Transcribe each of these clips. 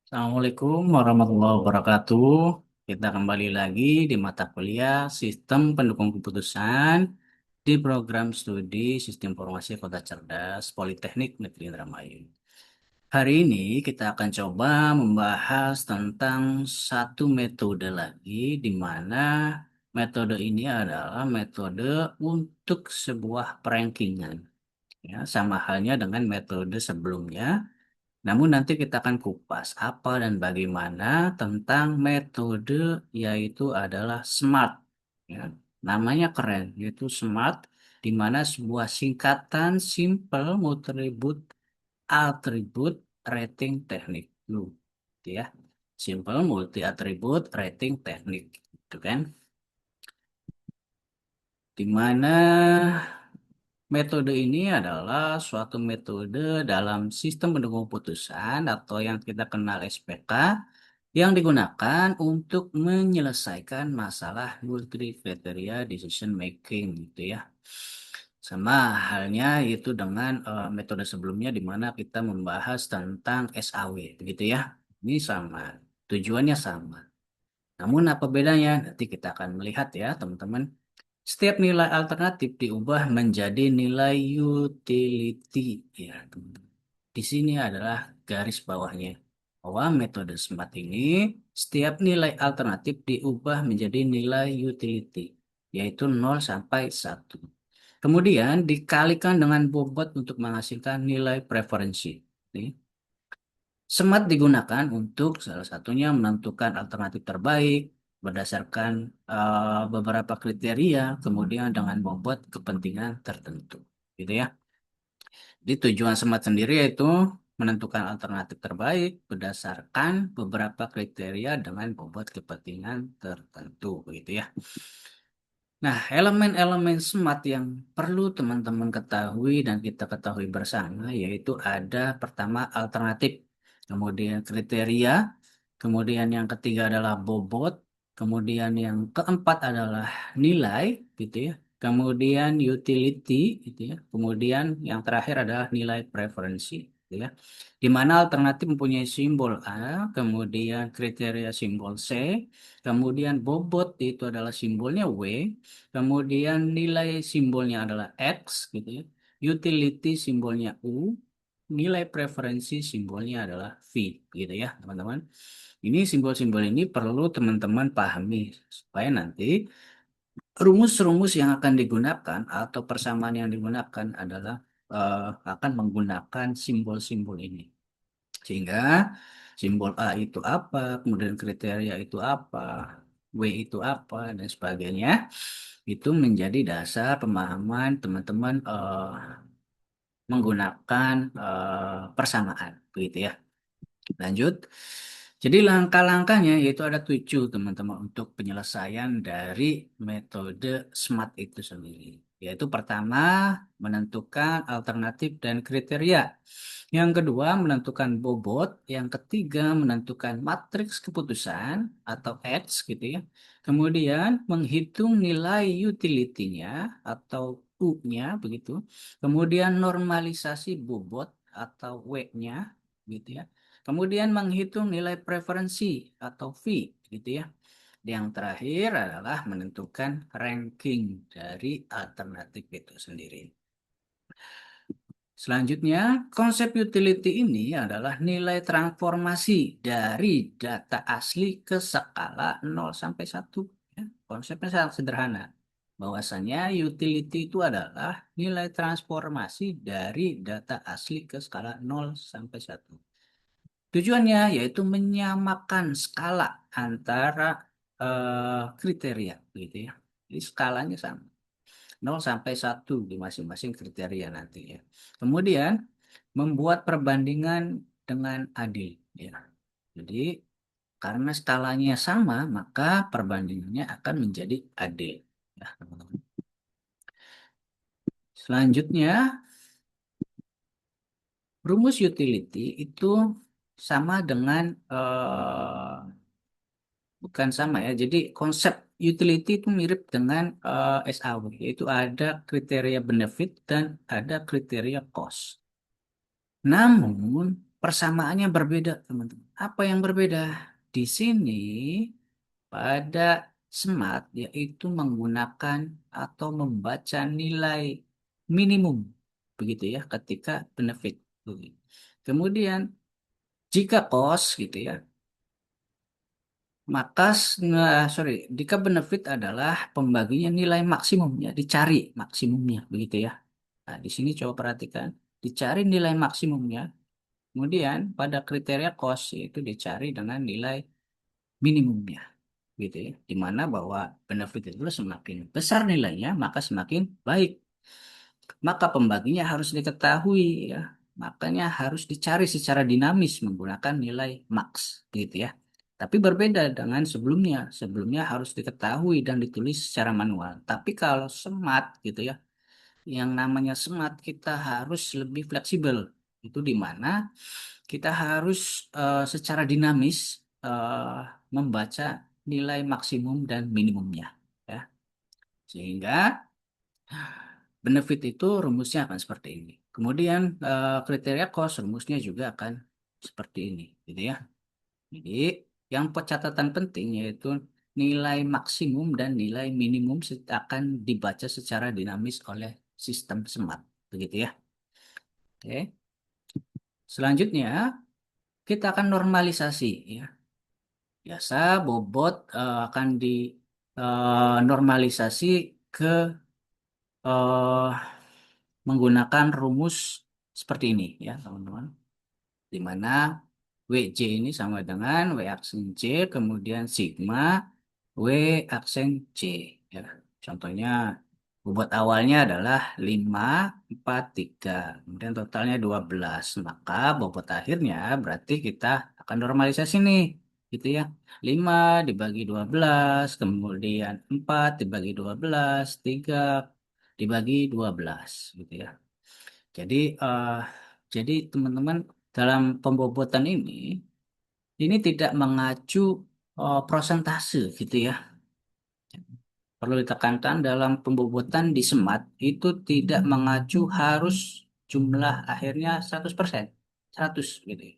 Assalamualaikum warahmatullahi wabarakatuh. Kita kembali lagi di mata kuliah Sistem Pendukung Keputusan di program studi Sistem Informasi Kota Cerdas Politeknik Negeri Indramayu. Hari ini kita akan coba membahas tentang satu metode lagi, di mana metode ini adalah metode untuk sebuah perankingan. Ya, sama halnya dengan metode sebelumnya. Namun nanti kita akan kupas apa dan bagaimana tentang metode yaitu adalah SMART. Ya. Namanya keren, yaitu SMART, di mana sebuah singkatan Simple Multi-Attribute Attribute Rating Technique. Gitu ya. Simple Multi-Attribute Rating Technique. Itu kan. Di mana metode ini adalah suatu metode dalam sistem pendukung putusan atau yang kita kenal SPK yang digunakan untuk menyelesaikan masalah multi kriteria decision making gitu ya. Sama halnya itu dengan metode sebelumnya di mana kita membahas tentang SAW begitu ya. Ini sama, tujuannya sama. Namun apa bedanya? Nanti kita akan melihat ya teman-teman. Setiap nilai alternatif diubah menjadi nilai utility. Ya, teman-teman. Di sini adalah garis bawahnya. Bahwa metode SMART ini, setiap nilai alternatif diubah menjadi nilai utility, yaitu 0 sampai 1. Kemudian dikalikan dengan bobot untuk menghasilkan nilai preferensi. Nih. SMART digunakan untuk salah satunya menentukan alternatif terbaik berdasarkan beberapa kriteria, kemudian dengan bobot kepentingan tertentu. Gitu ya. Jadi tujuan SMART sendiri yaitu menentukan alternatif terbaik berdasarkan beberapa kriteria dengan bobot kepentingan tertentu. Begitu ya. Nah, elemen-elemen SMART yang perlu teman-teman ketahui dan kita ketahui bersama yaitu ada pertama alternatif, kemudian kriteria, kemudian yang ketiga adalah bobot, kemudian yang keempat adalah nilai, gitu ya. Kemudian utility, gitu ya. Kemudian yang terakhir adalah nilai preferensi, gitu ya. Di mana alternatif mempunyai simbol A, kemudian kriteria simbol C, kemudian bobot itu adalah simbolnya W, kemudian nilai simbolnya adalah X, gitu ya. Utility simbolnya U, nilai preferensi simbolnya adalah V, gitu ya, teman-teman. Ini simbol-simbol ini perlu teman-teman pahami supaya nanti rumus-rumus yang akan digunakan atau persamaan yang digunakan adalah akan menggunakan simbol-simbol ini. Sehingga simbol A itu apa, kemudian kriteria itu apa, W itu apa, dan sebagainya, itu menjadi dasar pemahaman teman-teman menggunakan persamaan, begitu ya. Lanjut. Jadi langkah-langkahnya yaitu ada 7 teman-teman untuk penyelesaian dari metode SMART itu sendiri. Yaitu pertama menentukan alternatif dan kriteria. Yang kedua menentukan bobot. Yang ketiga menentukan matriks keputusan atau X gitu ya. Kemudian menghitung nilai utility-nya atau U-nya begitu. Kemudian normalisasi bobot atau W-nya gitu ya. Kemudian menghitung nilai preferensi atau V, gitu ya. Yang terakhir adalah menentukan ranking dari alternatif itu sendiri. Selanjutnya, konsep utility ini adalah nilai transformasi dari data asli ke skala 0 sampai 1. Ya, konsepnya sangat sederhana. Bahwasanya utility itu adalah nilai transformasi dari data asli ke skala 0 sampai 1. Tujuannya yaitu menyamakan skala antara kriteria, gitu ya. Jadi skalanya sama, 0 sampai 1 di masing-masing kriteria nanti ya. Kemudian membuat perbandingan dengan adil ya. Jadi karena skalanya sama, maka perbandingannya akan menjadi adil. Ya, teman-teman. Selanjutnya, rumus utility itu sama dengan bukan sama ya. Jadi konsep utility itu mirip dengan SAW, yaitu ada kriteria benefit dan ada kriteria cost. Namun persamaannya berbeda, teman-teman. apa yang berbeda? Di sini pada SMART yaitu menggunakan atau membaca nilai minimum begitu ya ketika benefit. Kemudian jika cost gitu ya, maka sorry, jika benefit adalah pembaginya nilai maksimumnya, dicari maksimumnya begitu ya. Nah, di sini coba perhatikan, dicari nilai maksimumnya. Kemudian pada kriteria cost itu dicari dengan nilai minimumnya, gitu ya. Di mana bahwa benefit itu semakin besar nilainya, maka semakin baik. Maka pembaginya harus diketahui ya. Makanya harus dicari secara dinamis menggunakan nilai max, gitu ya. Tapi berbeda dengan sebelumnya. Sebelumnya harus diketahui dan ditulis secara manual. Tapi kalau smart gitu ya, yang namanya smart kita harus lebih fleksibel. Itu di mana kita harus secara dinamis eh, membaca nilai maksimum dan minimumnya ya. Sehingga benefit itu rumusnya akan seperti ini. Kemudian kriteria cost rumusnya juga akan seperti ini gitu ya. Jadi yang catatan penting yaitu nilai maksimum dan nilai minimum akan dibaca secara dinamis oleh sistem smart begitu ya. Oke. Selanjutnya kita akan normalisasi ya. Biasa bobot akan dinormalisasi ke eh, menggunakan rumus seperti ini ya teman-teman. Di mana WJ ini sama dengan W aksen C kemudian sigma W aksen C ya. Contohnya bobot awalnya adalah 5, 4, 3. Kemudian totalnya 12. Maka bobot akhirnya berarti kita akan normalisasi nih. Gitu ya. 5 dibagi 12, kemudian 4 dibagi 12, 3 dibagi 12. Gitu ya. Jadi, eh, jadi teman-teman dalam pembobotan ini tidak mengacu prosentase gitu ya. Perlu ditekankan dalam pembobotan di Semat itu tidak mengacu harus jumlah akhirnya 100%, 100 gitu ya.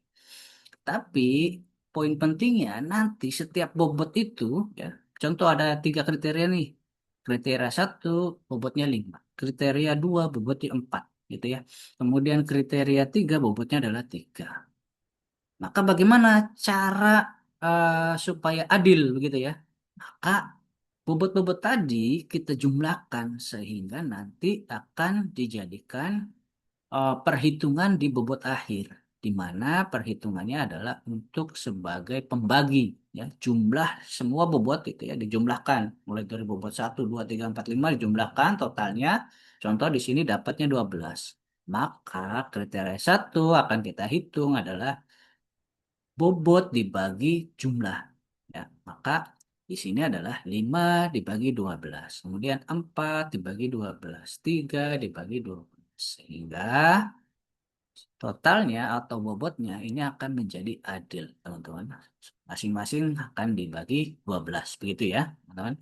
Tapi poin pentingnya nanti setiap bobot itu ya, contoh ada 3 kriteria nih. Kriteria satu bobotnya 5, kriteria 2 bobotnya 4 gitu ya. Kemudian kriteria 3 bobotnya adalah 3. Maka bagaimana cara supaya adil begitu ya? Maka bobot-bobot tadi kita jumlahkan sehingga nanti akan dijadikan perhitungan di bobot akhir, di mana perhitungannya adalah untuk sebagai pembagi ya jumlah semua bobot itu ya dijumlahkan mulai dari bobot 1, 2, 3, 4, 5 dijumlahkan totalnya. Contoh di sini dapatnya 12. Maka kriteria satu akan kita hitung adalah bobot dibagi jumlah. Ya, maka di sini adalah 5 dibagi 12. Kemudian 4 dibagi 12. 3 dibagi 12. Sehingga totalnya atau bobotnya ini akan menjadi adil, teman-teman. Masing-masing akan dibagi 12. Begitu ya, teman-teman.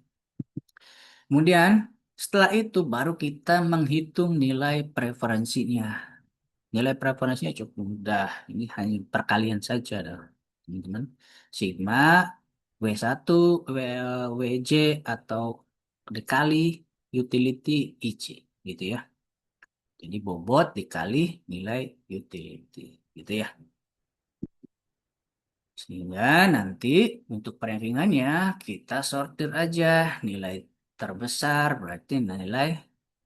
Kemudian setelah itu baru kita menghitung nilai preferensinya. Nilai preferensinya cukup mudah. Ini hanya perkalian saja, teman-teman. Sigma W1, W, WJ atau dikali utility IC gitu ya. Jadi bobot dikali nilai utility gitu ya. Sehingga nanti untuk perankingannya kita sortir aja nilai terbesar berarti nilai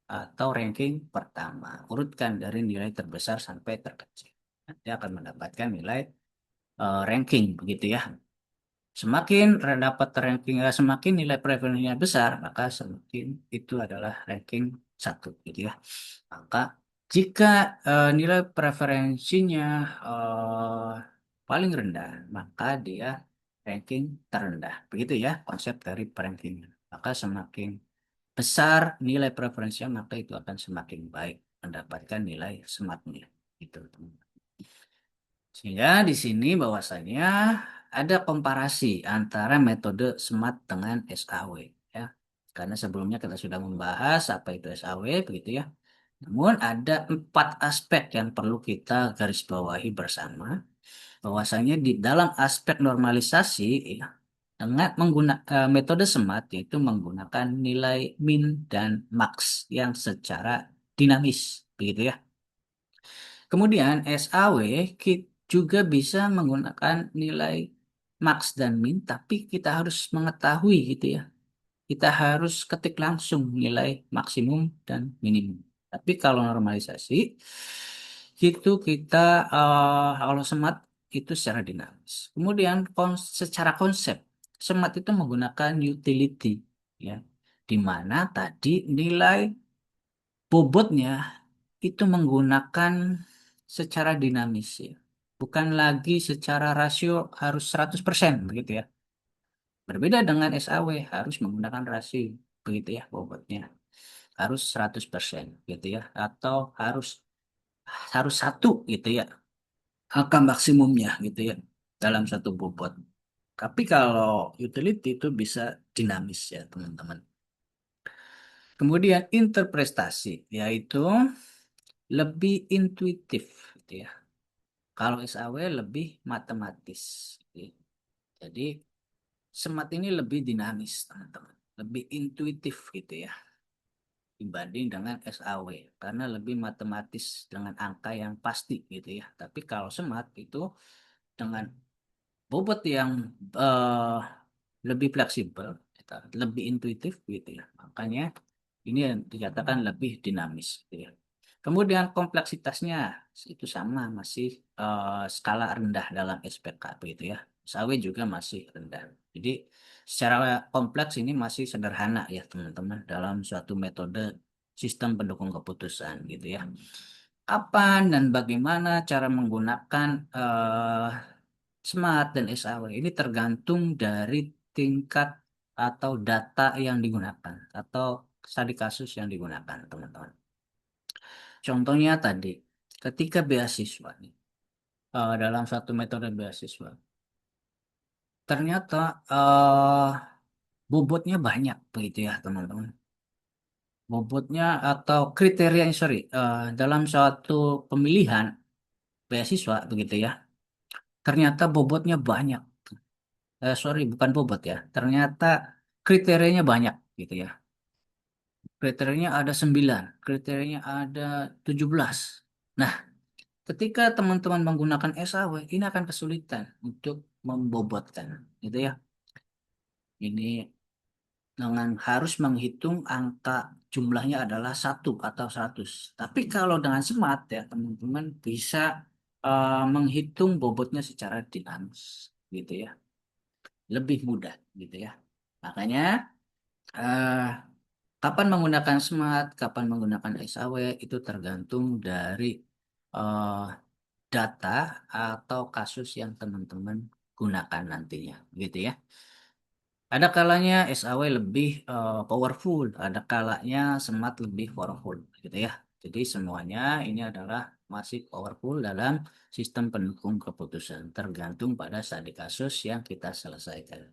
atau ranking pertama. Urutkan dari nilai terbesar sampai terkecil. Nanti akan mendapatkan nilai ranking begitu ya. Semakin dapat ranking semakin nilai preferensinya besar, maka semakin itu adalah ranking satu gitu ya. Maka jika nilai preferensinya eh, paling rendah, maka dia ranking terendah. Begitu ya konsep dari ranking. Maka semakin besar nilai preferensinya, maka itu akan semakin baik mendapatkan nilai smartnya. Gitu, teman. Sehingga di sini bahwasanya ada komparasi antara metode SMART dengan SAW ya. Karena sebelumnya kita sudah membahas apa itu SAW begitu ya. Namun ada 4 aspek yang perlu kita garis bawahi bersama, bahwasanya di dalam aspek normalisasi ya, dengan menggunakan metode SMART yaitu menggunakan nilai min dan max yang secara dinamis, begitu ya. Kemudian SAW juga bisa menggunakan nilai max dan min, tapi kita harus mengetahui gitu ya. Kita harus ketik langsung nilai maksimum dan minimum. Tapi kalau normalisasi itu kita kalau SMART itu secara dinamis. Kemudian secara konsep SMART itu menggunakan utility ya, di mana tadi nilai bobotnya itu menggunakan secara dinamis ya. Bukan lagi secara rasio harus 100% begitu ya. Berbeda dengan SAW harus menggunakan rasio begitu ya bobotnya. Harus 100% gitu ya. Atau harus harus satu gitu ya. Angka maksimumnya gitu ya dalam satu bobot. Tapi kalau utility itu bisa dinamis ya teman-teman. Kemudian interpretasi yaitu lebih intuitif gitu ya. Kalau SAW lebih matematis. Gitu ya. Jadi SMART ini lebih dinamis, teman-teman. Lebih intuitif gitu ya dibanding dengan SAW karena lebih matematis dengan angka yang pasti gitu ya. Tapi kalau SMART itu dengan bobot yang eh, lebih fleksibel, gitu, lebih intuitif gitu ya. Makanya ini yang dikatakan lebih dinamis gitu ya. Kemudian kompleksitasnya itu sama, masih skala rendah dalam SPK begitu ya. SAW juga masih rendah. Jadi secara kompleks ini masih sederhana ya teman-teman dalam suatu metode sistem pendukung keputusan gitu ya. Kapan dan bagaimana cara menggunakan SMART dan SAW ini tergantung dari tingkat atau data yang digunakan atau studi kasus yang digunakan teman-teman. Contohnya tadi, ketika beasiswa nih, dalam satu metode beasiswa, ternyata bobotnya banyak begitu ya teman-teman. Bobotnya atau kriteria, sorry, dalam suatu pemilihan beasiswa begitu ya, ternyata bobotnya banyak. Sorry, bukan bobot ya, ternyata kriterianya banyak gitu ya. Kriterianya ada 9, kriterianya ada 17. Nah, ketika teman-teman menggunakan SAW, ini akan kesulitan untuk membobotkan, gitu ya. Ini dengan harus menghitung angka jumlahnya adalah 1 atau 100. Tapi kalau dengan Smart ya, teman-teman bisa menghitung bobotnya secara dinamis, gitu ya. Lebih mudah, gitu ya. Makanya eh, kapan menggunakan Smart, kapan menggunakan SAW itu tergantung dari eh, data atau kasus yang teman-teman gunakan nantinya, gitu ya. Ada kalanya SAW lebih powerful, ada kalanya Smart lebih powerful, gitu ya. Jadi semuanya ini adalah masih powerful dalam sistem pendukung keputusan, tergantung pada studi kasus yang kita selesaikan.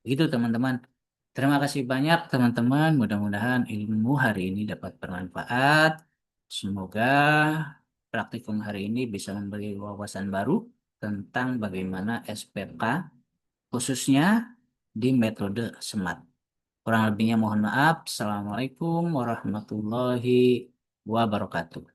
Begitu teman-teman. Terima kasih banyak teman-teman. Mudah-mudahan ilmu hari ini dapat bermanfaat. Semoga praktikum hari ini bisa memberi wawasan baru tentang bagaimana SPK khususnya di metode SMART. Kurang lebihnya mohon maaf. Assalamualaikum warahmatullahi wabarakatuh.